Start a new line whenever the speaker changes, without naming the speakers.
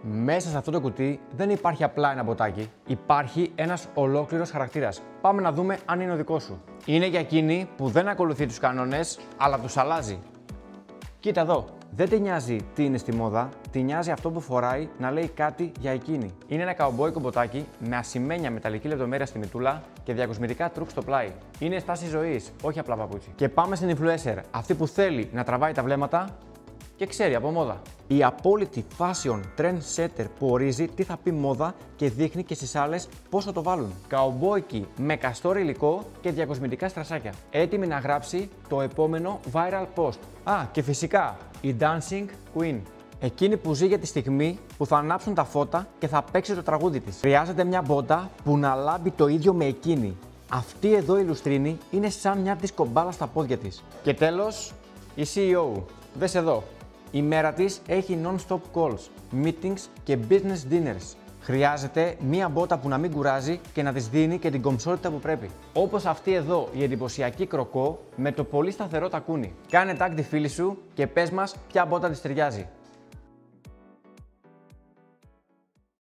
Μέσα σε αυτό το κουτί δεν υπάρχει απλά ένα μποτάκι. Υπάρχει ένας ολόκληρος χαρακτήρας. Πάμε να δούμε αν είναι ο δικός σου. Είναι για εκείνη που δεν ακολουθεί τους κανόνες, αλλά τους αλλάζει. Κοίτα εδώ. Δεν τη νοιάζει τι είναι στη μόδα, τη νοιάζει αυτό που φοράει να λέει κάτι για εκείνη. Είναι ένα καουμπόικο μποτάκι με ασημένια μεταλλική λεπτομέρεια στη μητούλα και διακοσμητικά τρουκ στο πλάι. Είναι στάση ζωής, όχι απλά παπούτσι. Και πάμε στην influencer, αυτή που θέλει να τραβάει τα βλέμματα και ξέρει από μόδα. Η απόλυτη fashion trendsetter που ορίζει τι θα πει μόδα και δείχνει και στις άλλες πώς θα το βάλουν. Καουμπόικη με καστόρ υλικό και διακοσμητικά στρασάκια. Έτοιμη να γράψει το επόμενο viral post. Και φυσικά η Dancing Queen. Εκείνη που ζει για τη στιγμή που θα ανάψουν τα φώτα και θα παίξει το τραγούδι της. Χρειάζεται μια μπότα που να λάμπει το ίδιο με εκείνη. Αυτή εδώ η λουστρίνη είναι σαν μια δισκομπάλα στα πόδια της. Και τέλος, η CEO. Δες εδώ. Η μέρα της έχει non-stop calls, meetings και business dinners. Χρειάζεται μία μπότα που να μην κουράζει και να της δίνει και την κομψότητα που πρέπει. Όπως αυτή εδώ η εντυπωσιακή κροκό με το πολύ σταθερό τακούνι. Κάνε tag τη φίλη σου και πες μας ποια μπότα της ταιριάζει.